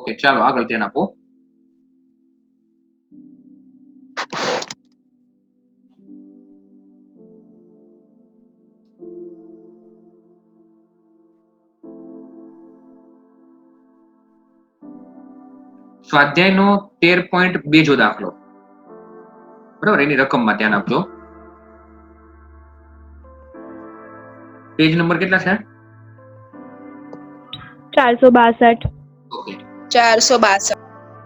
Okay, ચાલો આગળ ધ્યાન આપો. સ્વાધ્યાયનો 13.2 જો દાખલો, બરાબર, એની રકમમાં ધ્યાન આપજો. પેજ નંબર કેટલા છે? 462. ઓકે 462.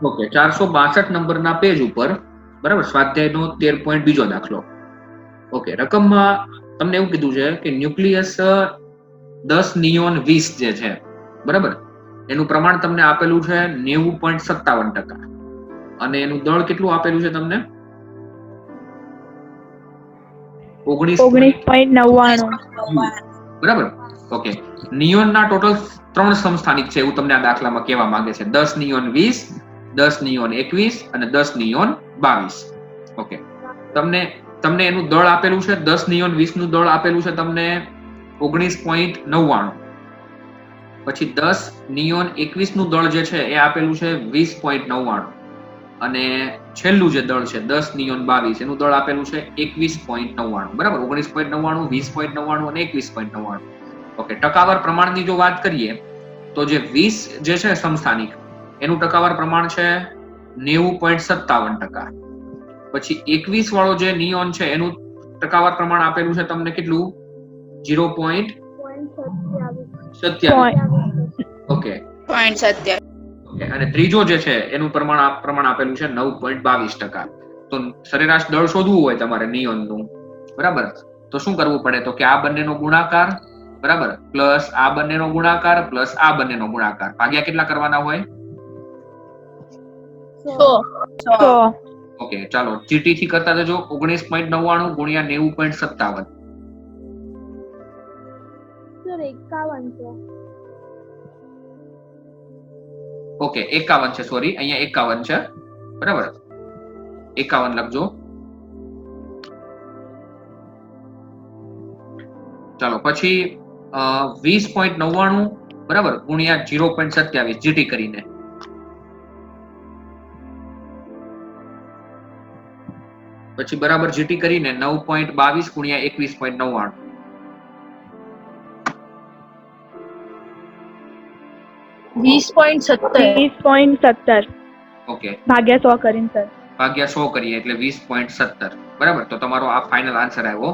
ઓકે, 462 નંબરના પેજ ઉપર, બરાબર, સ્વાધ્યાયનો 13.2 દાખલો. ઓકે, રકમમાં તમને એવું કીધું છે કે ન્યુક્લિયસ 10 નિયોન 20 જે છે, બરાબર, એનું પ્રમાણ તમને આપેલું છે 90.57%, અને એનું દળ કેટલું આપેલું છે તમને? 19.99. બરાબર. ઓકે, નિયોનના ટોટલ 3 સમસ્થાનિક છે એવું તમને આ દાખલામાં કહેવા માંગે છે. 10 નિયોન 20, 10 નિયોન 21 અને 10 નિયોન 22. ઓકે, તમને એનું દળ આપેલું છે. 10 નિયોન 20 નું દળ આપેલું છે તમને 19.99. પછી 10 નિયોન 21 નું દળ જે છે એ આપેલું છે 20.99, અને છેલ્લું જે દળ છે 10 નિયોન 22 એનું દળ આપેલું છે 21.99. બરાબર, 19.99, 20.99 અને 21.99. ઓકે, ટકાવાર પ્રમાણની જો વાત કરીએ તો જે 20 જે છે સમસ્થાનિક, એનું ટકાવાર પ્રમાણ છે 90.57%. પછી 21 વાળો જે નિયોન છે એનું ટકાવાર પ્રમાણ આપેલું છે તમને કેટલું? 0.27. ઓકે, 0.27. અને ત્રીજો જે છે એનું પ્રમાણ આપેલું છે 9.22%. તો સરેરાશ દળ શોધવું હોય તમારે નિયોનનું, બરાબર, તો શું કરવું પડે? તો કે આ બંનેનો ગુણાકાર, બરાબર, પ્લસ આ બંનેનો ગુણાકાર પ્લસ આ બંનેનો ગુણાકાર, ભાગ્યા કેટલા કરવાના હોય? 100. ઓકે, ચાલો જીટી થી કરતા જજો. 19.99 ગુણ્યા 90.57. સર 51 છે. ઓકે, 51 છે, સોરી, અહીંયા 51 છે, બરાબર, 51 લખજો. ચાલો પછી 20.99, બરાબર, ગુણ્યા 0.27 જીટી કરીને, પછી બરાબર જીટી કરીને 9.22 ગુણ્યા 21.99. ઓકે, ભાગ્યા 100 કરીને સર. ભાગ્યા 100 કરીએ એટલે 20.17. બરાબર, તો તમારો આ ફાઇનલ આન્સર આવ્યો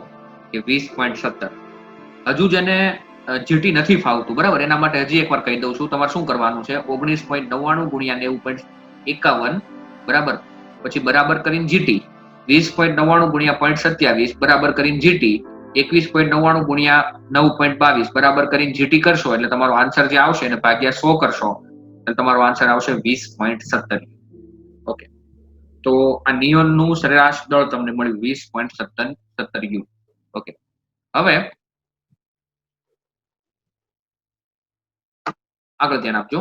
કે 20.17. હજુ જેને જીટી નથી ફાવતું, બરાબર, એના માટે હજી એકવાર કહી દઉં છું. તમારે શું કરવાનું છે? 19.99 ગુણ્યા 90.51, બરાબર, પછી બરાબર કરીને જીટી, 20.99 ગુણ્યા 0.27 બરાબર કરીને જીટી, 21.99 ગુણ્યા 9.22 બરાબર કરીને જીટી કરશો એટલે તમારો આન્સર જે આવશે એને ભાગ્યા 100 કરશો એટલે તમારો આન્સર આવશે 20.17. ઓકે, તો આ નિયોનનું સરેરાશ દળ તમને મળ્યું 20.17 યુ. ઓકે, હવે આગળ ધ્યાન આપજો.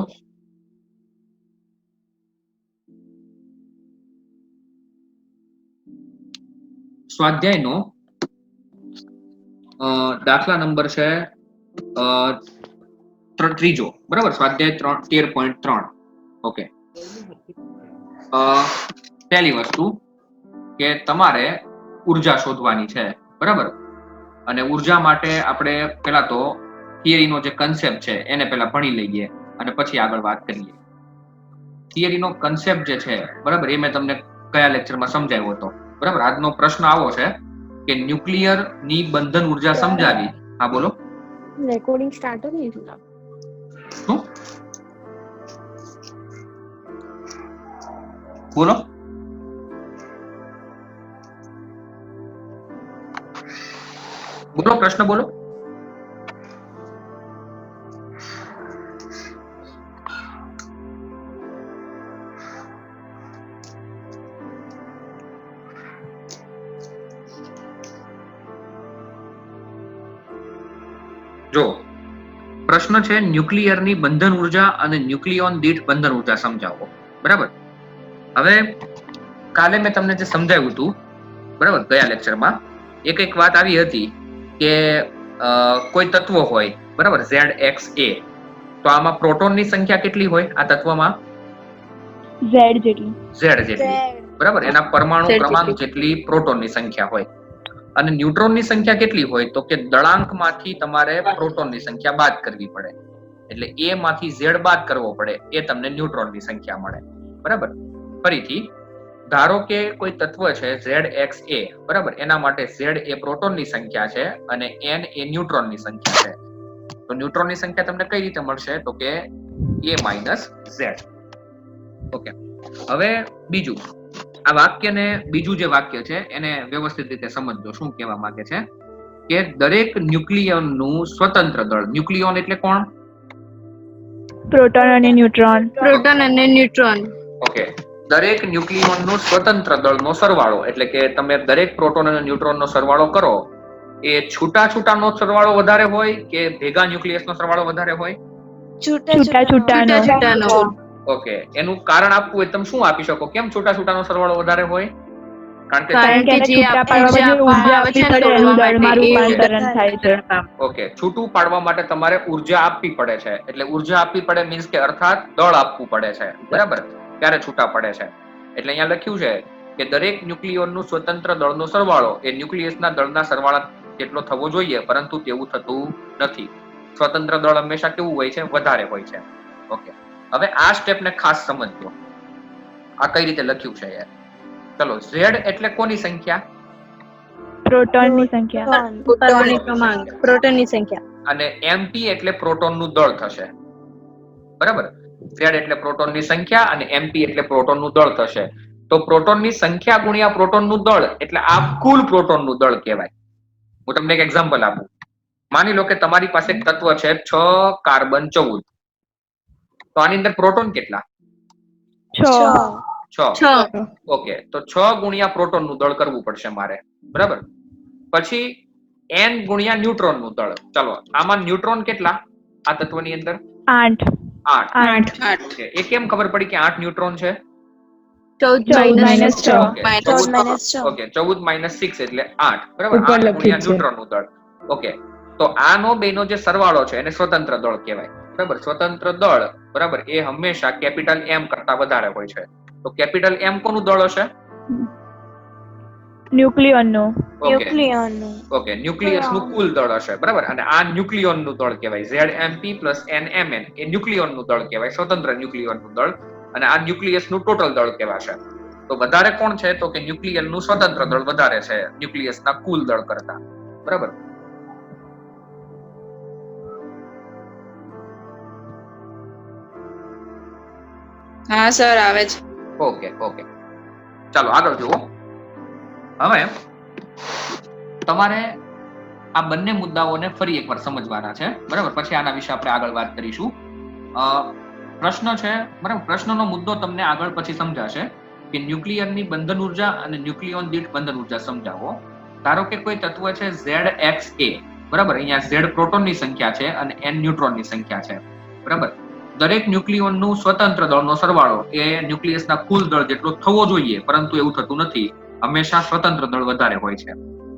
સ્વાધ્યાયનો દાખલા નંબર છે ત્રીજો, બરાબર, સ્વાધ્યાય 13.3. ઓકે, પહેલી વસ્તુ કે તમારે ઉર્જા શોધવાની છે, બરાબર, અને ઉર્જા માટે આપણે પેલા તો થિયરીનો જે કન્સેપ્ટ છે એને પેલા ભણી લઈએ અને પછી આગળ વાત કરીએ. થિયરીનો કન્સેપ્ટ જે છે, બરાબર, એ મેં તમને કયા લેક્ચરમાં સમજાવ્યો હતો, બરાબર. આજનો પ્રશ્ન આવો છે કે ન્યુક્લિયર ની બંધન ઉર્જા સમજાવી. હા, બોલો. રેકોર્ડિંગ સ્ટાર્ટ નહીં થયું. શું બોલો? બોલો, પ્રશ્ન બોલો. જો પ્રશ્ન છે ન્યુક્લિયરની બંધન ઉર્જા અને ન્યુક્લિયોન દીઠ બંધન ઉર્જા સમજાવો, બરાબર. હવે કાલે મેં તમને જે સમજાવ્યું હતું, બરાબર, ગયા લેક્ચરમાં એક વાત આવી હતી કે કોઈ તત્વ હોય, બરાબર, ZXA, તો આમાં પ્રોટોનની સંખ્યા કેટલી હોય આ તત્વમાં? Z જેટલી. Z જેટલી, બરાબર. એના પરમાણુ Z ક્રમાંક જેટલી પ્રોટોનની સંખ્યા હોય. અને ન્યુટ્રોનની સંખ્યા કેટલી હોય તો કે દળાંકમાંથી તમારે પ્રોટોનની સંખ્યા બાદ કરવી પડે. એટલે A માંથી Z બાદ કરવો પડે, એ તમને ન્યુટ્રોનની સંખ્યા મળે, બરાબર. ફરીથી ધારો કે કોઈ તત્વ છે ZXA, બરાબર. એના માટે Z એ પ્રોટોનની સંખ્યા છે અને N એ ન્યુટ્રોનની સંખ્યા છે. તો ન્યુટ્રોનની સંખ્યા તમને કઈ રીતે મળશે તો કે A - Z. ઓકે, હવે બીજું આ વાક્યને, બીજું જે વાક્ય છે એને વ્યવસ્થિત રીતે સમજજો. શું કહેવા માંગે છે કે દરેક ન્યુક્લિયોનનું સ્વતંત્ર દળ. ન્યુક્લિયોન એટલે કોણ? પ્રોટોન અને ન્યુટ્રોન. પ્રોટોન અને ન્યુટ્રોન. ઓકે, દરેક ન્યુક્લિયોનનું સ્વતંત્ર દળનો સરવાળો, એટલે કે તમે દરેક પ્રોટોન અને ન્યુટ્રોનનો સરવાળો કરો, એ છૂટા છૂટાનો સરવાળો વધારે હોય કે ભેગા ન્યુક્લિયસનો સરવાળો વધારે હોય? છૂટાનો. ઓકે, એનું કારણ આપવું હોય તમે શું આપી શકો? કેમ છૂટા છૂટાનો સરવાળો વધારે હોય? કારણ કે છૂટા પાડવા માટે ઉર્જા આપવી પડે, એનું દળમાં રૂપાંતરણ થાય છે. ઓકે, છૂટું પાડવા માટે તમારે ઉર્જા આપવી પડે છે. એટલે ઉર્જા આપવી પડે મીન્સ કે અર્થાત દળ આપવું પડે છે, બરાબર. ત્યારે છૂટા પડે છે. એટલે અહીંયા લખ્યું છે કે દરેક ન્યુક્લિયોનનું સ્વતંત્ર દળનો સરવાળો એ ન્યુક્લિયસના દળના સરવાળા જેટલો થવો જોઈએ, પરંતુ તેવું થતું નથી. સ્વતંત્ર દળ હંમેશા કેવું હોય છે? વધારે હોય છે. ઓકે, હવે આ સ્ટેપને ખાસ સમજજો. આ કઈ રીતે લખ્યું છે યાર? ચલો, Z એટલે કોની સંખ્યા? પ્રોટોનની સંખ્યા. પરમાણુ ક્રમાંક, પ્રોટોનની સંખ્યા. અને MP એટલે પ્રોટોનનું દળ થશે, બરાબર. Z એટલે પ્રોટોનની સંખ્યા અને MP એટલે પ્રોટોનનું દળ થશે. તો પ્રોટોનની સંખ્યા ગુણ્યા પ્રોટોનનું દળ એટલે આ કુલ પ્રોટોનનું દળ કહેવાય. હું તમને એક એક્ઝામ્પલ આપું. માની લો કે તમારી પાસે એક તત્વ છે 6 કાર્બન 14. તો આની અંદર પ્રોટોન કેટલા? 6. ઓકે, તો 6 ગુણ્યા પ્રોટોનનું દળ કરવું પડશે મારે, બરાબર. પછી N ગુણ્યા ન્યુટ્રોનનું દળ. ચાલો, આમાં ન્યુટ્રોન કેટલા આ તત્વની અંદર? 8. ઓકે, એ કેમ ખબર પડી કે 8 ન્યુટ્રોન છે? 14 - 6. ઓકે, 14 - 6 એટલે 8, બરાબર. 8 ગુણ્યા ન્યુટ્રોનનું દળ. ઓકે, તો આનો બેનો જે સરવાળો છે એને સ્વતંત્ર દળ કહેવાય, બરાબર. સ્વતંત્ર દળ, બરાબર, એ હંમેશા કેપિટલ M કરતા વધારે હોય છે. તો કેપિટલ M કોનું દળ હશે? ન્યુક્લિયોનનું. ઓકે, ન્યુક્લિયસનું કુલ દળ હશે, બરાબર. અને આ ન્યુક્લિયોનનું દળ કહેવાય. ZMP + NMN એ ન્યુક્લિયોનનું દળ કહેવાય, સ્વતંત્ર ન્યુક્લિયોનનું દળ. અને આ ન્યુક્લિયસનું ટોટલ દળ કહેવાશે. તો વધારે કોણ છે તો કે ન્યુક્લિયનનું સ્વતંત્ર દળ વધારે છે ન્યુક્લિયસના કુલ દળ કરતા, બરાબર. હા સર, આવે છે. ઓકે, ચાલો આગળ જુઓ. હવે તમારે આ બંને મુદ્દાઓને ફરી એકવાર સમજવાના છે, બરાબર. પછી આના વિશે આપણે આગળ વાત કરીશું. પ્રશ્ન છે, બરાબર. પ્રશ્નનો મુદ્દો તમને આગળ પછી સમજાશે કે ન્યુક્લિયરની બંધન ઉર્જા અને ન્યુક્લિયોન દીઠ બંધન ઉર્જા સમજાવો. ધારો કે કોઈ તત્વ છે ZXA, બરાબર. અહીંયા Z પ્રોટોનની સંખ્યા છે અને N ન્યુટ્રોનની સંખ્યા છે, બરાબર. દરેક ન્યુક્લિયોનનું સ્વતંત્ર દળનો સરવાળો એ ન્યુક્લિયસના કુલ દળ જેટલો થવો જોઈએ, પરંતુ એવું થતું નથી. હંમેશા સ્વતંત્ર દળ વધારે હોય છે.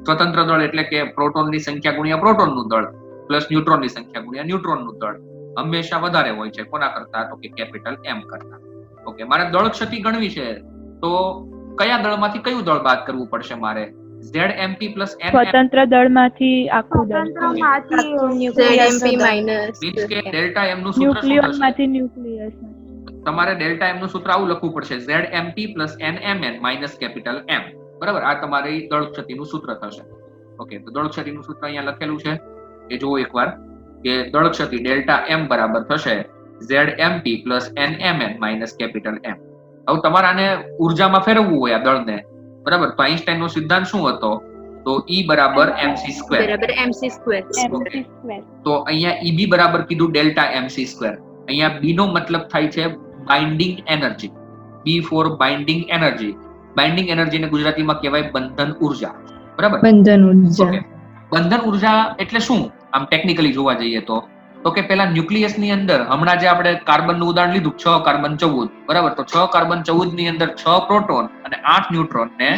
સ્વતંત્ર દળ એટલે કે પ્રોટોનની સંખ્યા ગુણ્યા પ્રોટોનનું દળ પ્લસ ન્યુટ્રોનની સંખ્યા ગુણ્યા ન્યુટ્રોનનું દળ હંમેશા વધારે હોય છે. કોના કરતા તો કે કેપિટલ M કરતા. ઓકે, મારે દળ ક્ષતિ ગણવી છે તો કયા દળમાંથી કયું દળ બાદ કરવું પડશે મારે? ZMP + NM. સ્વતંત્ર દળમાંથી આખું દળ. ZMP મીન્સ કે ડેલ્ટા M નું સૂત્ર શું થશે? ન્યુક્લિયોનમાંથી ન્યુક્લિયસ. તમારે ડેલ્ટા M નું સૂત્ર આવું લખવું પડશે: ZMP + NMN - કેપિટલ M, બરાબર. આ તમારી દળ ક્ષતિનું સૂત્ર થશે. ઓકે, તો દળ ક્ષતિનું સૂત્ર અહીંયા લખેલું છે, એ જુઓ એકવાર કે દળ ક્ષતિ ડેલ્ટા M બરાબર થશે ZMP + NMN - કેપિટલ M. હવે તમારે આને ઉર્જામાં ફેરવવું હોય આ દળને, બરાબર. તો આઈન્સ્ટાઈનનો સિદ્ધાંત શું હતો? તો E બરાબર mc². તો અહીંયા EB બરાબર કીધું ડેલ્ટા mc². અહીંયા B નો મતલબ થાય છે binding energy. B for binding energy. Binding એનર્જીને ગુજરાતીમાં કહેવાય બંધન ઉર્જા, બરાબર. બંધન ઉર્જા એટલે શું આમ ટેકનિકલી જોવા જઈએ તો કે પેલા ન્યુક્લિયસની અંદર હમણાં જે આપણે કાર્બનનું ઉદાહરણ લીધું 6 કાર્બન 14, બરાબર. તો 6 કાર્બન 14 ની અંદર 6 પ્રોટોન અને 8 ન્યુટ્રોન ને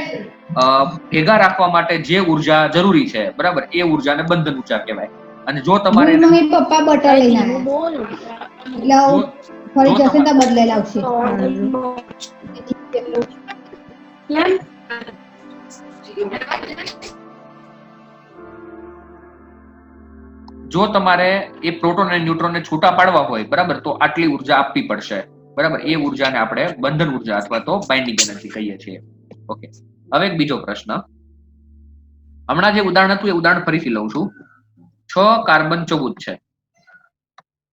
ભેગા રાખવા માટે જે ઉર્જા જરૂરી છે, બરાબર, એ ઉર્જાને બંધન ઉર્જા કહેવાય. અને જો તમારે ફરી જો જશે તો બદલાઈ લાવશે. જો તમારે એ પ્રોટોન અને ન્યુટ્રોનને છૂટા પાડવા હોય, બરાબર, તો આટલી ઉર્જા આપવી પડશે, બરાબર. એ ઉર્જાને આપણે બંધન ઉર્જા અથવા તો બાઇન્ડિંગ એનર્જી કહીએ છીએ. ઓકે, હવે એક બીજો પ્રશ્ન. હમણાં જે ઉદાહરણ હતું એ ઉદાહરણ ફરીથી લઉં છું. 6 કાર્બન 14 છે.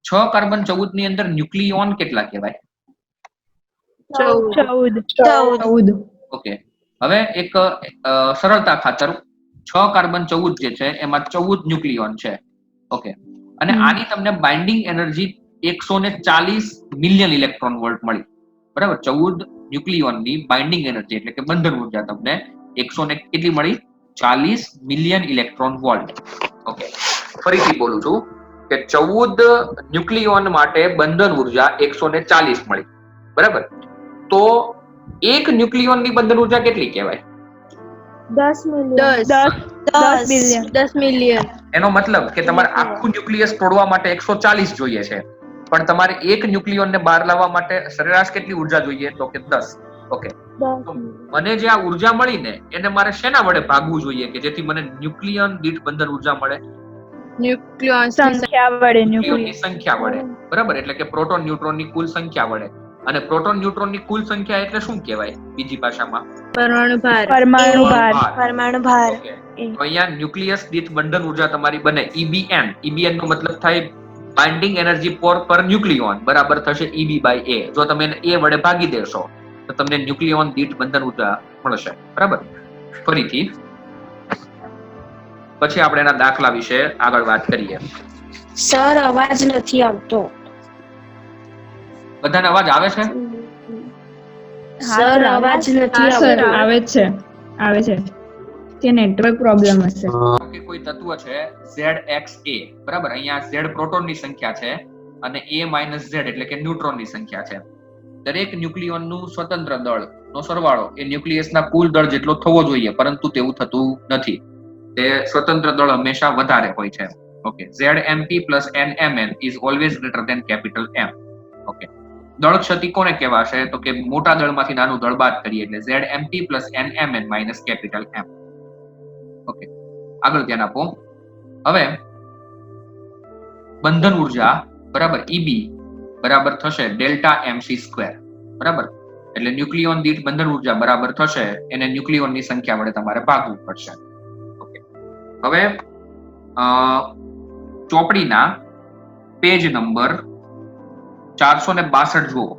6 કાર્બન 14 ની અંદર ન્યુક્લિયોન કેટલા કહેવાય? 14. ઓકે, હવે એક સરળતા ખાતર 6 કાર્બન 14 જે છે એમાં 14 ન્યુક્લિયોન છે. ઓકે, અને આની તમને binding energy 140 million electron volt મળી, બરાબર. 14 ન્યુક્લિયોનની બાઇન્ડિંગ એનર્જી એટલે કે બંધન ઉર્જા તમને 100 ને કેટલી મળી? 40 મિલિયન ઇલેક્ટ્રોન વોલ્ટ. ઓકે, ફરીથી બોલું છું કે 14 ન્યુક્લિયોન માટે બંધન ઉર્જા 140 મળી, બરાબર. તો એક ન્યુક્લિયોનની બંધન ઉર્જા કેટલી કહેવાય? 10 મિલિયન. એનો મતલબ કે તમારે આખું ન્યુક્લિયસ તોડવા માટે 140 જોઈએ છે, પણ તમારે એક ન્યુક્લિયોનને બહાર લાવવા માટે સરેરાશ કેટલી ઉર્જા જોઈએ? તો કે 10. ઓકે, તો મને જે આ ઉર્જા મળી ને એને મારે શેના વડે ભાગવું જોઈએ કે જેથી મને ન્યુક્લિયન દીઠ બંધન ઉર્જા મળે? સંખ્યા વડે ન્યુક્લિયોનની સંખ્યા વડે, બરાબર. એટલે કે પ્રોટોન ન્યુટ્રોનની કુલ સંખ્યા વડે. અને પ્રોટોન ન્યુટ્રોનની કુલ સંખ્યા એટલે શું કહેવાય બીજી ભાષામાં? પરમાણુ ભાર. પરમાણુ ભાર. ઓકે, તો અહીંયા ન્યુક્લિયસ દીઠ બંધન ઉર્જા તમારી બને EBN. EBN નો મતલબ થાય બાઇન્ડિંગ એનર્જી પર ન્યુક્લિયોન, બરાબર થશે EB/A. જો તમે એને A વડે ભાગી દેશો તો તમને ન્યુક્લિયોન દીઠ બંધન ઉર્જા મળશે, બરાબર. ફરીથી પછી આપણે એના દાખલા વિશે આગળ વાત કરીએ. સર અવાજ નથી આવતો. બધાને અવાજ આવે છે? સર અવાજ નથી આવતો. આવે છે કે નેટવર્ક પ્રોબ્લેમ હશે. કે કોઈ તત્વ છે ZXA, બરાબર. અહીંયા Z પ્રોટોનની સંખ્યા છે અને A - Z એટલે કે ન્યુટ્રોનની સંખ્યા છે. દરેક ન્યુક્લિયોનનું સ્વતંત્ર દળનો સરવાળો એ ન્યુક્લિયસના કુલ દળ જેટલો થવો જોઈએ, પરંતુ તેવું થતું નથી. તે સ્વતંત્ર દળ હંમેશા વધારે હોય છે. Okay, ZMP + NMN is always greater than capital M. Okay, દળ ક્ષતિ કોને કહેવાશે? તો કે મોટા દળમાંથી નાનું દળ બાદ કરીએ એટલે ZMP + NMN - capital M. Okay, આગળ ધ્યાન આપો. હવે બંધન ઉર્જા, બરાબર, EB બરાબર થશે ડેલ્ટા MC², બરાબર. એટલે ન્યુક્લિયોન દીઠ બંધન ઉર્જા બરાબર થશે એને ન્યુક્લિયોનની સંખ્યા વડે તમારે ભાગવું પડશે. ઓકે, હવે ચોપડીના પેજ નંબર 462 જુઓ.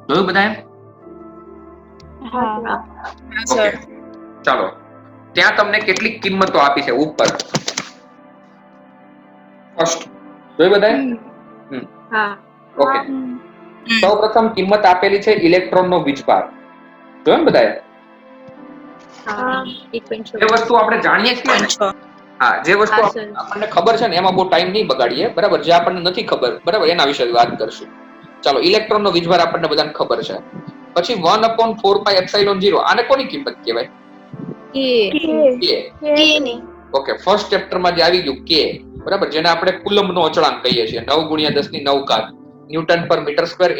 જોયું બધાએ? ઓકે, ચાલો. ત્યાં તમને કેટલીક કિંમતો આપી છે ઉપર. ફર્સ્ટ જોયું બધાએ? ઓકે, સૌપ્રથમ કિંમત આપેલી છે ઇલેક્ટ્રોનનો વીજભાર. જોયું ને બધાએ? જે વસ્તુ આપણે જાણીએ છીએ ને, હા, જે વસ્તુ આપણને ખબર છે ને એમાં બહુ ટાઈમ નહીં બગાડીએ, બરાબર. જે આપણને નથી ખબર, બરાબર, એના વિશે વાત કરશું. ચાલો, ઇલેક્ટ્રોનનો વીજભાર આપણને બધાને ખબર છે. પછી 1/4πε0 આને કોની કિંમત કહેવાય? ઓકે, ફર્સ્ટ ચેપ્ટરમાં જે આવી ગયું K, બરાબર, જેને આપણે કુલમ્બનો અચળાંક કહીએ છીએ. 9 × 10⁹ newton per metre square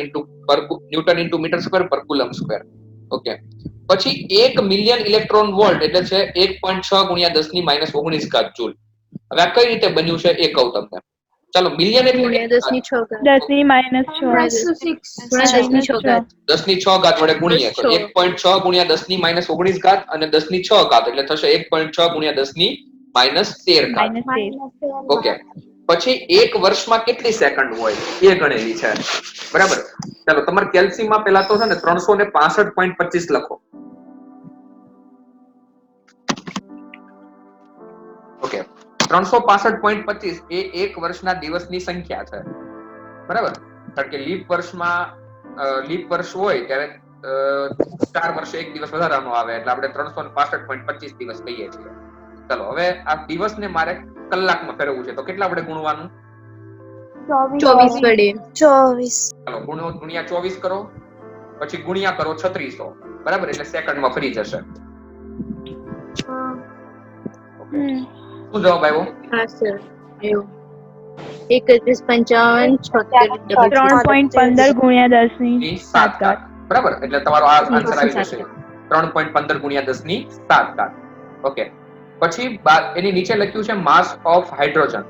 newton into metre square per coulomb square. Okay, પછી 1 મિલિયન ઇલેક્ટ્રોન વોલ્ટ એટલે છે 1.6 × 10⁻−19 જૂલ. હવે આ કઈ રીતે બન્યું છે એ કહું તમને. ચાલો, મિલિયન એટલે 10⁻6 10⁶ વડે ગુણીએ તો 1.6 × 10⁻19 અને 10⁶ એટલે થશે 1.6 × 10⁻13. ઓકે, પછી એક વર્ષમાં કેટલી સેકન્ડ હોય એ ગણેલી છે, બરાબર. ચાલો, તમારે કેલ્સીમાં પેલા તો છે ને 365.25 લખો. ઓકે, 365.25 એ એક વર્ષના દિવસની સંખ્યા છે, બરાબર. કારણ કે લીપ વર્ષ હોય ત્યારે 4 વર્ષે એક દિવસ વધારાનો આવે એટલે આપણે 365.25 દિવસ કહીએ છીએ. ચાલો, હવે આ દિવસને મારે કલાકમાં ફેરવવું છે તો કેટલા વડે ગુણવાનું? 24 વડે. ચાલો, ગુણ્યા 24 કરો, પછી ગુણ્યા કરો 3600, બરાબર, એટલે સેકન્ડમાં ફરી જશે. શું જવાબ આવ્યો? હા સર, એવું. 31, 55, 76. 3.15 ગુણ્યા 10 ની ની 7 7 ઘાત. ઘાત બરાબર. એટલે તમારો આ આન્સર આવી 7 જશે 3.15 ગુણ્યા 10 ની 7 ઘાત. ઓકે, પછી એની નીચે લખ્યું છે માસ of hydrogen.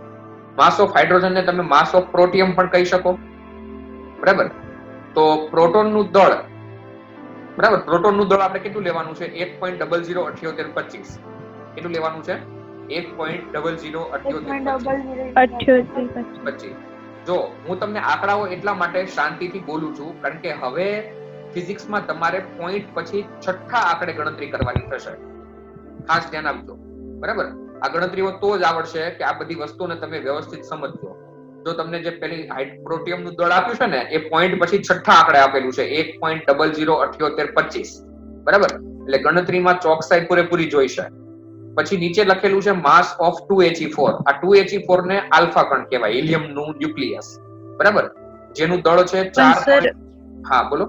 Mass of hydrogen ને તમે માસ ઓફ પ્રોટિયમ પણ કહી શકો, બરાબર. તો પ્રોટોનનું દળ, બરાબર, પ્રોટોનનું દળ આપણે કેટલું લેવાનું છે? 1.007825. કેટલું લેવાનું છે? 1.007825. જો હું તમને આંકડાઓ એટલા માટે શાંતિથી બોલું છું કારણ કે હવે ફિઝિક્સમાં તમારે પોઈન્ટ પછી છઠ્ઠા આંકડે ગણતરી કરવાની થશે. ખાસ ધ્યાન આપજો, બરાબર. આ ગણતરીઓ તો જ આવડશે કે આ બધી વસ્તુને તમે વ્યવસ્થિત સમજજો. જો તમને જે પેલી પ્રોટિયમનું દળ આપ્યું છે ને એ પોઈન્ટ પછી છઠ્ઠા આંકડે આપેલું છે 1.007825, બરાબર. એટલે ગણતરીમાં ચોકસાઈ પૂરેપૂરી જોઈશે. પછી નીચે લખેલું છે માસ ઓફ 2He4. આ 2He4 ને આલ્ફા કણ કહેવાય, હિલિયમનું ન્યુક્લિયસ, બરાબર, જેનું દળ છે 4. હા બોલો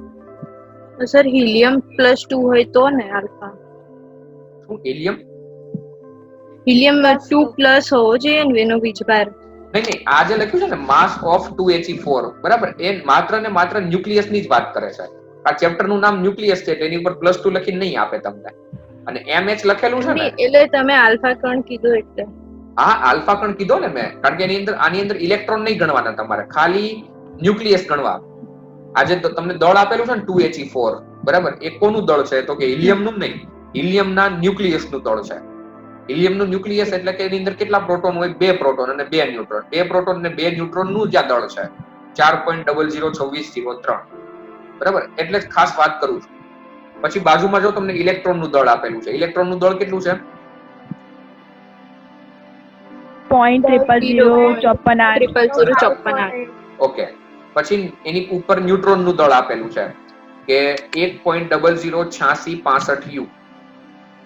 સર હિલિયમ +2 હોય તો ને આલ્ફા? શું હિલિયમ? હિલિયમ 2+ હોવો જોઈએ ને એનો વીજભાર. નહીં, આ જે લખ્યું છે ને માસ ઓફ 2He4, બરાબર, એ માત્ર ને માત્ર ન્યુક્લિયસ ની જ વાત કરે છે. આ ચેપ્ટર નું નામ ન્યુક્લિયસ છે એટલે એની ઉપર +2 લખીને નહીં આપે તમને. અને MH લખેલું છે ને એટલે તમે આલ્ફા કણ કીધું એટલે. હા, આલ્ફા કણ કીધો ને મેં, કારણ કે આની અંદર ઇલેક્ટ્રોન નહીં ગણવાના તમારે, ખાલી ન્યુક્લિયસ ગણવા. આજે તો તમને દળ આપેલું છે ને 2He4, બરાબર, એ કોનું દળ છે? તો કે હિલિયમનું નહીં, હિલિયમના ન્યુક્લિયસનું દળ છે. હિલિયમનું ન્યુક્લિયસ એટલે કે એની અંદર કેટલા પ્રોટોન હોય? 2 પ્રોટોન અને 2 ન્યુટ્રોન. 2 પ્રોટોન અને 2 ન્યુટ્રોન નું જ આ દળ છે 4.002603, બરાબર. એટલે જ ખાસ વાત કરું છું. પછી બાજુમાં જો તમને ઇલેક્ટ્રોન નું દળ આપેલું છે, ઇલેક્ટ્રોન નું દળ કેટલું છે? 0.0054. ઓકે, પછી એની ઉપર ન્યુટ્રોન નું દળ આપેલું છે કે 1.008665U.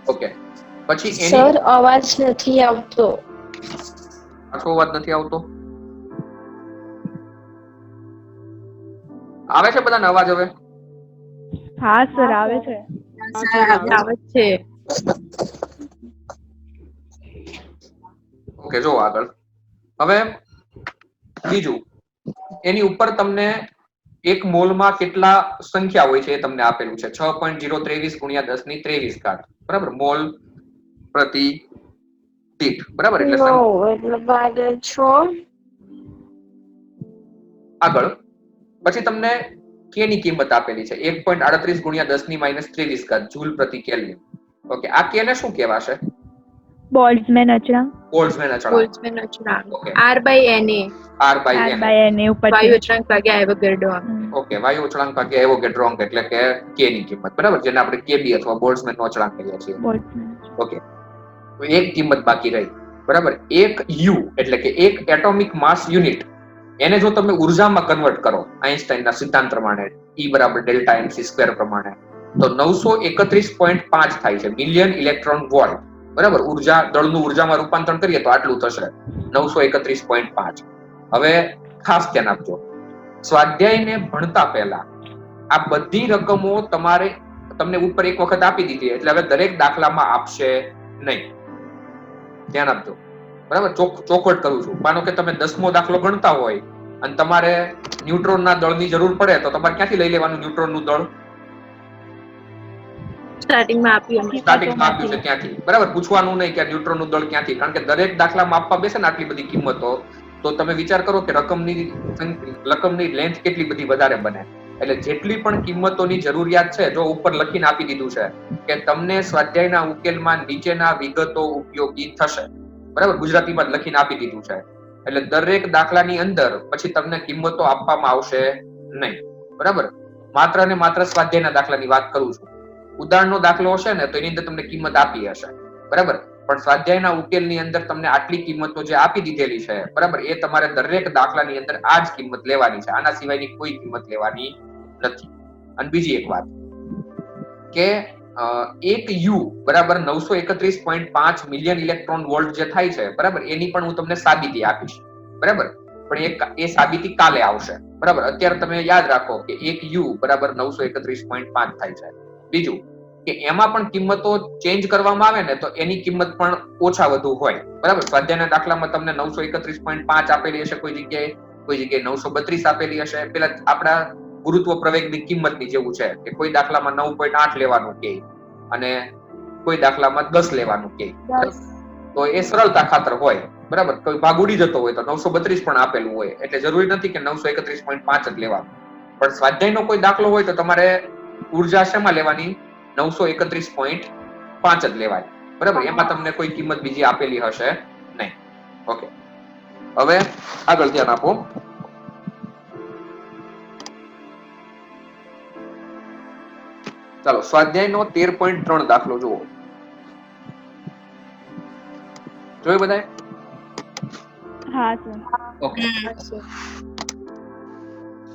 ઓકે, પછી સર અવાજ નથી આવતો. આખો અવાજ નથી આવતો? આવે છે બધાને અવાજ હવે? હા સર, આવે છે. આવે છે. ઓકે, જો આગળ હવે બીજું, એની ઉપર તમને એક મોલમાં કેટલા સંખ્યા હોય છે એ તમને આપેલું છે 6.023 ગુણ્યા 10 ની 23 ઘાત, બરાબર, મોલ પ્રતિ દીઠ, બરાબર. એટલે એટલે ભાગે 6. આગળ પછી તમને કે ની કિંમત આપેલી છે 1.38 ગુણ્યા 10 ની -23 ઘાત જૂલ પ્રતિ કેલ્વિન. ઓકે, આ કે ને શું કહેવાશે? બોલ્ટ્ઝમેન અચળાંક. બોલ્ટ્ઝમેન અચળાંક. Okay, R/Na. R/Na ઉપર વાયુ અચળાંક ભાગ્યા એવોગાડ્રો. ઓકે, વાયુ અચળાંક ભાગ્યા એવોગાડ્રો એટલે કે કે ની કિંમત, બરાબર, જેને આપણે Kb અથવા બોલ્ટ્ઝમેનનો અચળાંક કહીએ છીએ. ઓકે, તો એક કિંમત બાકી રહી, બરાબર. એક U એટલે કે એક એટોમિક માસ યુનિટ, એને જો તમે ઉર્જામાં કન્વર્ટ કરો આઈન્સ્ટાઈનના સિદ્ધાંત પ્રમાણે, E = Δ પ્રમાણે, તો 931.5 થાય છે મિલિયન ઇલેક્ટ્રોન વોલ્ટ, બરાબર. ઉર્જા, દળનું ઉર્જામાં રૂપાંતરણ કરીએ તો આટલું થશે 931.5. હવે ખાસ ધ્યાન આપજો, સ્વાધ્યાયને ભણતા પહેલા આ બધી રકમો તમને ઉપર એક વખત આપી દીધી એટલે હવે દરેક દાખલામાં આપશે નહીં. ધ્યાન આપજો, બરાબર. ચોખવટ કરું છું. માનો કે તમે 10મો દાખલો ગણતા હોય અને તમારે ન્યુટ્રોનના દળની જરૂર પડે તો તમારે ક્યાંથી લઈ લેવાનું ન્યુટ્રોનનું દળ? સ્ટાર્ટિંગમાં આપ્યું છે ત્યાંથી, બરાબર. પૂછવાનું નહીં કે ન્યુટ્રોનનું દળ ક્યાંથી, કારણ કે દરેક દાખલામાં આપવા બેસે ને આટલી બધી કિંમતો, તો તમે વિચાર કરો કે રકમની લેન્થ કેટલી બધી વધારે બને. એટલે જેટલી પણ કિંમતોની જરૂરિયાત છે, જો ઉપર લખીને આપી દીધું છે કે તમને સ્વાધ્યાયના ઉકેલમાં નીચેના વિગતો ઉપયોગી થશે, બરાબર, ગુજરાતીમાં જ લખીને આપી દીધું છે. એટલે દરેક દાખલાની અંદર પછી તમને કિંમતો આપવામાં આવશે નહીં, બરાબર. માત્ર ને માત્ર સ્વાધ્યાયના દાખલાની વાત કરું છું. ઉદાહરણનો દાખલો હશે ને તો એની અંદર તમને કિંમત આપી હશે, બરાબર, પણ સ્વાધ્યાયના ઉકેલની અંદર તમને આટલી કિંમતો જે આપી દીધેલી છે, બરાબર, એ તમારે દરેક દાખલાની અંદર આ જ કિંમત લેવાની છે, આના સિવાયની કોઈ કિંમત લેવાની નથી. અને બીજી એક વાત કે એક U બરાબર 931.5 મિલિયન ઇલેક્ટ્રોન વોલ્ટ જે થાય છે, બરાબર, એની પણ હું તમને સાબિતી આપીશ, બરાબર, પણ એ સાબિતી કાલે આવશે, બરાબર. અત્યારે તમે યાદ રાખો કે એક U બરાબર 931.5 થાય છે. બીજું, કે એમાં પણ કિંમતો ચેન્જ કરવામાં આવે ને તો એની કિંમત પણ ઓછા વધુ હોય. બરાબર, સ્વાધ્યાયના દાખલામાં તમને 931.5 આપેલી હશે કોઈ જગ્યાએ 932 આપેલી હશે. પેલા આપણા ગુરુત્વ પ્રવેગની કિંમતની જેવું છે કે કોઈ દાખલામાં 9.8 લેવાનું કે અને કોઈ દાખલામાં 10 લેવાનું કે. તો એ સરળતા ખાતર હોય. બરાબર, કોઈ ભાગ ઉડી જતો હોય તો 932 પણ આપેલું હોય, એટલે જરૂરી નથી કે 931.5 જ લેવાનું. પણ સ્વાધ્યાયનો કોઈ દાખલો હોય તો તમારે ઉર્જા શેમાં લેવાની? 931.5 જ લેવાની. બરાબર, એમાં તમને કોઈ કિંમત બીજી આપેલી હશે નહીં. ઓકે, હવે આગળ ધ્યાન આપો. ચાલો, સ્વાધ્યાયનો 13.3 દાખલો જુઓ. જોયું બધાએ? હા સર. ઓકે,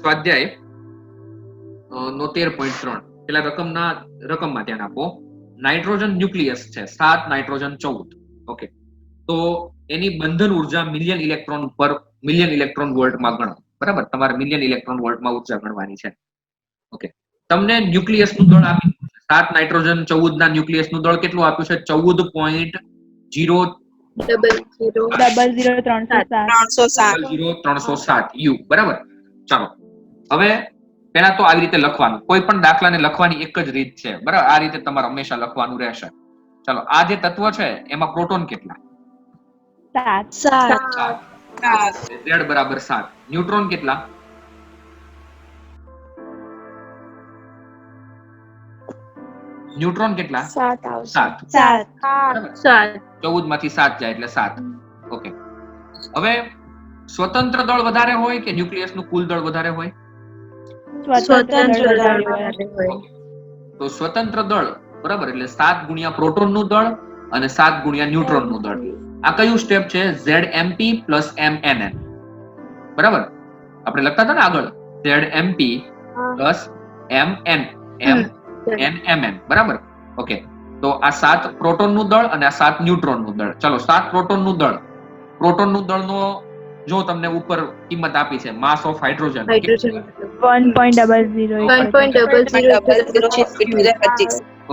સ્વાધ્યાય નો 13.3 પેલા રકમમાં ધ્યાન આપો. નાઇટ્રોજન ન્યુક્લિયસ છે 7, નાઇટ્રોજન 14. ઓકે, તો એની બંધન ઉર્જા મિલિયન ઇલેક્ટ્રોન વોલ્ટમાં ગણો. બરાબર, તમારે મિલિયન ઇલેક્ટ્રોન વોલ્ટમાં ઉર્જા ગણવાની છે. ઓકે, તમને ન્યુક્લિયસનું દળ આપ્યું 7 નાઇટ્રોજન 14 ના ન્યુક્લિયસનું દળ કેટલું આપ્યું છે? 14.0000307 યુ. બરાબર, ચાલો હવે પહેલા તો આવી રીતે લખવાનું. કોઈ પણ દાખલાને લખવાની એક જ રીત છે. બરાબર, આ રીતે તમારે હંમેશા લખવાનું રહેશે. ચાલો, આ જે તત્વ છે એમાં પ્રોટોન કેટલા? 7. Z બરાબર 7. ન્યુટ્રોન કેટલા? ન્યુટ્રોન કેટલા? 7 આવશે. 7. 7. 14 માંથી 7 જાય એટલે 7. ઓકે, હવે સ્વતંત્ર દળ વધારે હોય કે ન્યુક્લિયસનું કુલ દળ વધારે હોય? સ્વતંત્ર દળ વધારે હોય. તો સ્વતંત્ર દળ બરાબર એટલે 7 ગુણ્યા પ્રોટોનનું દળ અને 7 ગુણ્યા ન્યુટ્રોનનું દળ. આ કયું સ્ટેપ છે? ZMP plus MNN. બરાબર, આપણે લખતા હતા ને આગળ ZMP પ્લસ MNN. બરાબર, ઓકે, તો આ 7 પ્રોટોનનું દળ અને આ 7 ન્યુટ્રોનનું દળ. ચલો, 7 પ્રોટોનનું દળનો જો તમને ઉપર કિંમત આપી છે માસ ઓફ હાઇડ્રોજન 1.00.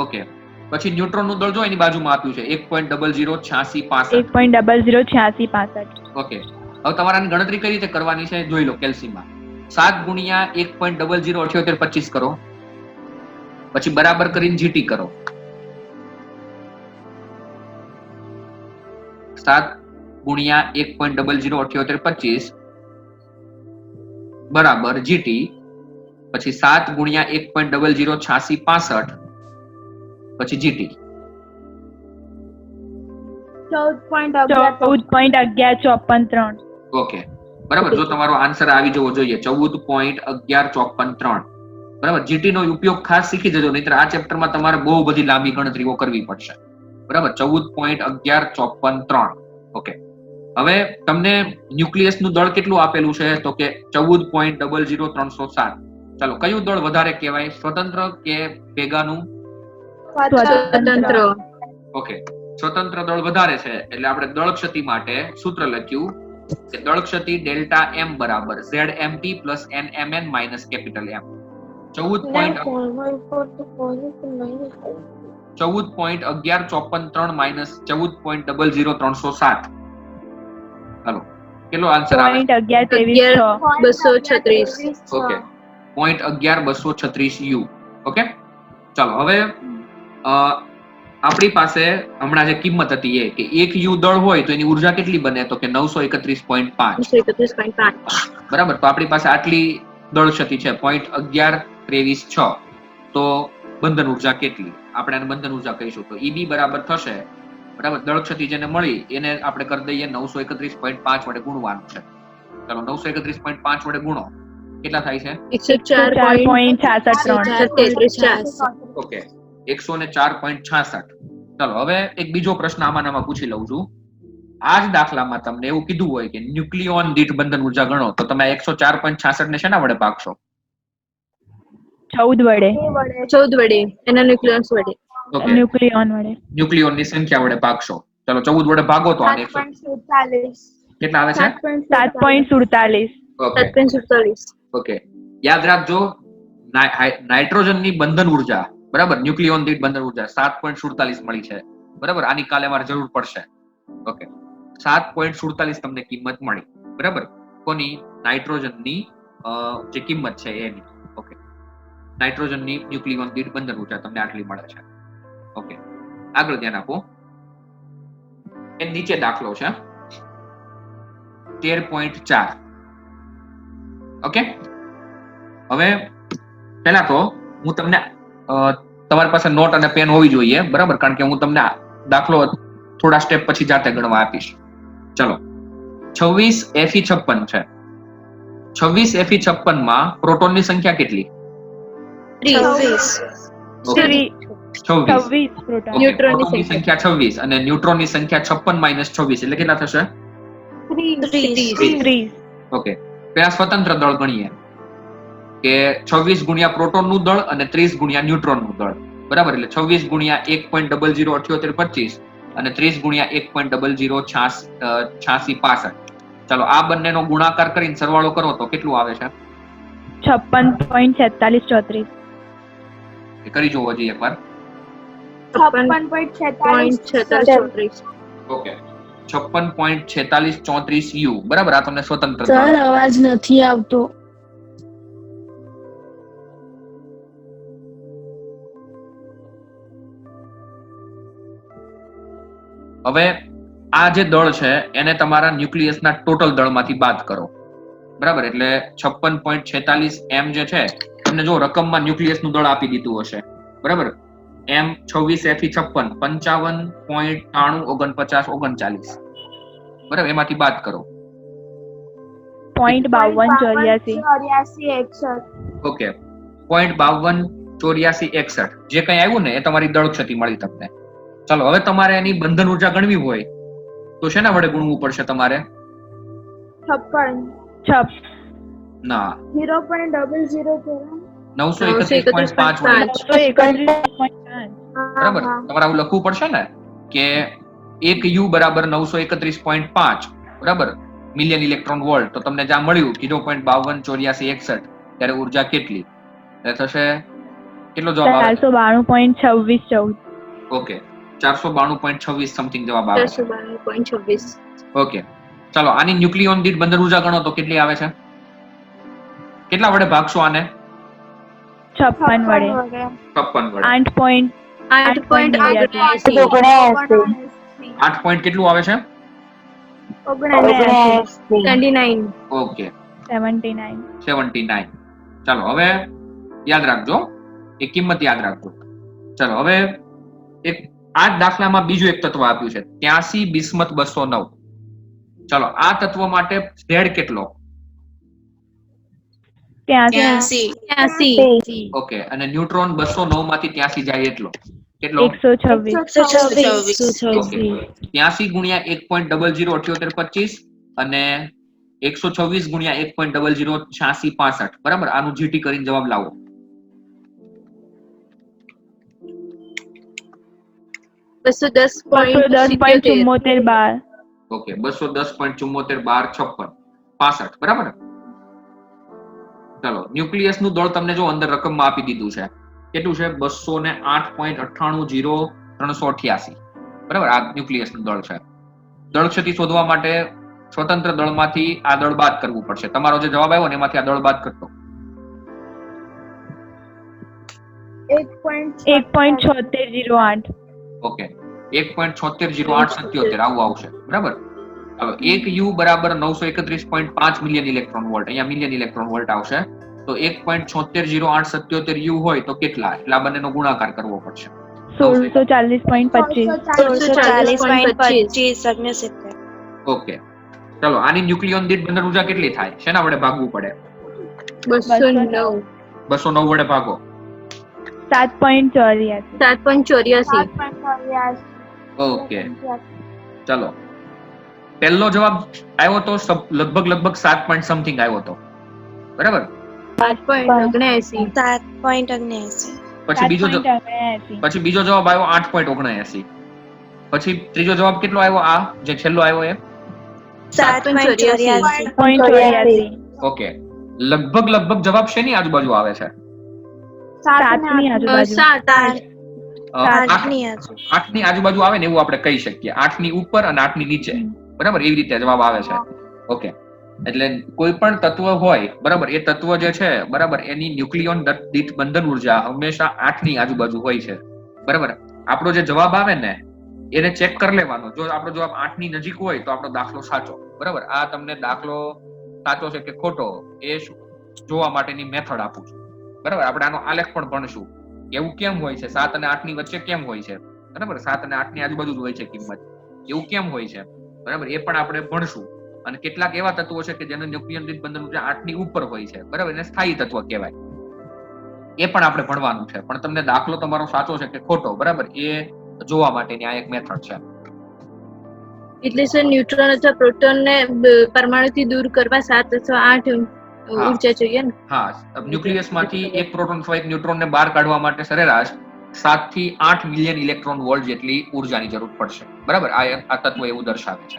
ઓકે, પછી ન્યુટ્રોનનું દળ જો એની બાજુમાં આપ્યું છે 1.008665. 1.008665. ઓકે, હવે તમારે આની ગણતરી કઈ રીતે કરવાની છે જોઈ લો. કેલ્સીમાં 7 ગુણ્યા 1.007825 કરો, પછી બરાબર કરીને જીટી કરો. 7 ગુણ્યા 1.007825 બરાબર જીટી, પછી 7 ગુણ્યા 1.008665 પછી જીટી 14.1154. ઓકે, બરાબર. જો તમારો આન્સર આવી જવો જોઈએ 14.1154. બરાબર, જીટી નો ઉપયોગ ખાસ શીખી જજો, નહીતર આ ચેપ્ટરમાં તમારે બહુ બધી લાંબી ગણતરીઓ કરવી પડશે. બરાબર, 14.1154. ઓકે, હવે તમને ન્યુક્લિયસ નું દળ કેટલું આપેલું છે? તો કે 14.00307. ચાલો, કયું દળ વધારે કહેવાય? સ્વતંત્ર કે ભેગાનું? સ્વતંત્ર. ઓકે, સ્વતંત્ર દળ વધારે છે એટલે આપણે દળ ક્ષતિ માટે સૂત્ર લખ્યું કે દળ ક્ષતિ ડેલ્ટા M બરાબર ZMP plus NMN minus capital M. 14.11453 minus 14.00307. હાલો, કેટલો આન્સર આવે? 11.236. Okay, 0.11236 you. ઓકે, ચાલો હવે આપણી પાસે હમણાં જે કિંમત હતી એ કે 1 યુ દળ હોય તો એની ઉર્જા કેટલી બને? તો કે 931.5. બરાબર, તો આપણી પાસે આટલી દળ ક્ષતિ છે 0.11326. તો બંધન ઉર્જા કેટલી? આપણે આને બંધન ઉર્જા કહીશું તો EB બરાબર થશે. બરાબર, દળ ક્ષતિ જેને મળી એને આપણે કરી દઈએ 931.5 વડે ગુણવાનું છે. ચાલો, 931.5 વડે ગુણો, કેટલા થાય છે? 104.66. ઓકે, 104.66. ચાલો, હવે એક બીજો પ્રશ્ન આમાં પૂછી લઉં છું. આ જ દાખલામાં તમને એવું કીધું હોય કે ન્યુક્લિયોન દીઠ બંધન ઉર્જા ગણો, તો તમે 104.66 ને શેના વડે ભાગશો? 14 વડે. એના ન્યુક્લિયસ વડે. ઓકે, ન્યુક્લિયોનની સંખ્યા વડે ભાગશો. ચાલો, 14 વડે ભાગો તો આને 7.47. કેટલા આવે છે? 7.47. ઓકે, 7.47. ઓકે, યાદ રાખજો નાઇટ્રોજનની બંધન ઉર્જા બરાબર. ન્યુક્લિયોન દીઠ બંધન ઉર્જા 7.47 મળી છે. બરાબર, આની કાલે અમારે જરૂર પડશે. ઓકે, 7.47 તમને કિંમત મળી. બરાબર, કોની? નાઇટ્રોજનની જે કિંમત છે એની. ઓકે, નાઇટ્રોજનની ન્યુક્લિયોન દીઠ બંધન ઉર્જા તમને આટલી મળે છે. ઓકે, આગળ ધ્યાન આપો. એ નીચે દાખલો છે 13.4. ઓકે, હવે પહેલા તો હું તમને તમારી પાસે નોટ અને પેન હોવી જોઈએ, બરાબર, કારણ કે હું તમને દાખલો થોડા સ્ટેપ પછી જાતે ગણવા આપીશ. ચલો, 26 Fe56 છે. 26 Fe56 માં પ્રોટોનની સંખ્યા કેટલી? 26 26. પ્રોટોન. Okay, પ્રોટોનની સંખ્યા 26 અને ન્યુટ્રોનની સંખ્યા 56 - 26 એટલે કેટલા થશે? 30. ઓકે, પેલા સ્વતંત્ર દળ ગણીએ કે 26 ગુણ્યા પ્રોટોનનું દળ અને 30 ગુણ્યા ન્યુટ્રોનનું દળ. બરાબર, એટલે 26 ગુણ્યા 1.007825 અને 30 ગુણ્યા 1.008665. ચાલો, આ બંનેનો ગુણાકાર કરીને સરવાળો કરો તો કેટલું આવે છે? 56.4634. એ કરી જોવો હજી એકવાર. 56.4634. Okay, 56.4634 you. બરાબર, આ તમને સ્વતંત્ર સર દળ. અવાજ નથી આવતો. હવે આ જે દળ છે એને તમારા ન્યુક્લિયસના ટોટલ દળમાંથી બાદ કરો. બરાબર, એટલે 56.46 એમ જે છે, તમને જો રકમમાં ન્યુક્લિયસનું દળ આપી દીધું હશે. બરાબર, એમ 26 Fe56 55.934939. બરાબર, એમાંથી બાદ કરો. 0.5284. ઓકે, 0.528461 જે કઈ આવ્યું ને એ તમારી દળ ક્ષતિ મળી તમને. ચાલો, હવે તમારે એની બંધન ઉર્જા ગણવી હોય તો શેના વડે ગુણવું પડશે તમારે? 56. ના, 0.007. 931.5 વડે. 931.5. બરાબર, તમારે આવું લખવું પડશે ને કે 1 યુ બરાબર 931.5 બરાબર મિલિયન ઇલેક્ટ્રોન વોલ્ટ. તો તમને જ્યાં મળ્યું 0.528461 ત્યારે ઉર્જા કેટલી? એટલે થશે કેટલો જવાબ આવે? 492.2614. ઓકે, 492.26 સમથિંગ જવાબ આવે છે. 492.26. ઓકે, ચાલો, આની ન્યુક્લિયોન દીઠ બંધન ઉર્જા ગણો તો કેટલી આવે છે? કેટલા વડે ભાગશો આને? 56 વડે. 56 વડે. 8.89. 8 પોઈન્ટ કેટલું આવે છે? 29. ઓકે, 79. 79. ચાલો, હવે યાદ રાખજો, એ કિંમત યાદ રાખજો. ચાલો, હવે એક આ જ દાખલામાં બીજું એક તત્વ આપ્યું છે 83 બિસ્મથ 209. ચાલો, આ તત્વ માટે Z કેટલો? 83. ઓકે, અને ન્યુટ્રોન 209 માંથી 83 જાય એટલો કેટલો? 126. ઓકે, 83 ગુણ્યા 1.007825 અને 126 ગુણ્યા 1.008665. બરાબર, આનું જીટી કરીને જવાબ લાવો. બસો 210.74 ઓકે, 210.74 65. બરાબર. ચાલો, ન્યુક્લિયસ નું દળ તમને જો અંદર રકમમાં આપી દીધું છે કેટલું છે? 208.980388. બરાબર, આ ન્યુક્લિયસ નું દળ છે. દળ ક્ષતિ શોધવા માટે સ્વતંત્ર દળમાંથી આ દળ બાદ કરવું પડશે. તમારો જે જવાબ આવ્યો ને એમાંથી આ દળ બાદ કરતો 1.7608. ઓકે, 1.760877 આવું આવશે. બરાબર, ચાલો, 1 યુ બરાબર 931.5 મિલિયન ઇલેક્ટ્રોન વોલ્ટ. અહીંયા મિલિયન ઇલેક્ટ્રોન વોલ્ટ આવશે. તો 1.760877 યુ હોય તો કેટલા? એટલે આ બંનેનો ગુણાકાર કરવો પડશે. 1640.25. ઓકે, ચાલો, આની ન્યુક્લિયોન દીઠ બંધન ઉર્જા કેટલી થાય? શેના વડે ભાગવું પડે? 209. 209 વડે ભાગો. 7.84. ઓકે, ચાલો, પહેલો જવાબ આવ્યો તો લગભગ 7 પોઈન્ટ સમથિંગ આવ્યો તો. બરાબર, 7.79. પછી બીજો જવાબ આવ્યો 8.79. પછી ત્રીજો જવાબ કેટલો આવ્યો? આ જે છેલ્લો આવ્યો એ 7.84. ઓકે, લગભગ જવાબ શેની આજુબાજુ આવે છે? 7ની આજુબાજુ. 7 8 8 8ની આજુ 8 ની આજુબાજુ આવે ને એવું આપણે કહી શકીએ. 8 ની ઉપર અને 8 ની નીચે, બરાબર, એવી રીતે જવાબ આવે છે. ઓકે, એટલે કોઈ પણ તત્વ હોય, બરાબર, એ તત્વ જે છે, બરાબર, એની ન્યુક્લિયોન દીઠ બંધન ઉર્જા હંમેશા 8 ની આજુબાજુ હોય છે. બરાબર, આપણો જે જવાબ આવે ને એને ચેક કરી લેવાનો. જો આપણો જવાબ 8 ની નજીક હોય તો આપણો દાખલો સાચો. બરાબર, આ તમને દાખલો સાચો છે કે ખોટો એ જોવા માટેની મેથડ આપું છું. બરાબર, આપણે આનો આલેખ પણ ભણશું. એવું કેમ હોય છે 7 અને 8 ની વચ્ચે કેમ હોય છે? બરાબર, 7 અને 8 ની આજુબાજુ જ હોય છે કિંમત. એવું કેમ હોય છે? બરાબર, એ પણ આપણે ભણશું. અને કેટલાક એવા તત્વો છે કે જેનું ન્યુક્લિયન દીઠ બંધન ઉર્જા 8 ની ઉપર હોય છે. બરાબર, એને સ્થાયી તત્વ કહેવાય. એ પણ આપણે ભણવાનું છે. પણ તમને દાખલો તમારો સાચો છે કે ખોટો, બરાબર, એ જોવા માટેની આ એક મેથડ છે. એટલે સર ન્યુટ્રોન અથવા પ્રોટોનને પરમાણુથી દૂર કરવા 7 અથવા 8 ઉર્જા જોઈએ ને? હા, ન્યુક્લિયસમાંથી એક પ્રોટોન અથવા એક ન્યુટ્રોનને બહાર કાઢવા માટે સરેરાશ 7 થી 8 મિલિયન ઇલેક્ટ્રોન વોલ્ટ જેટલી ઉર્જાની જરૂર પડશે. બરાબર, આ તત્વ એવું દર્શાવે છે.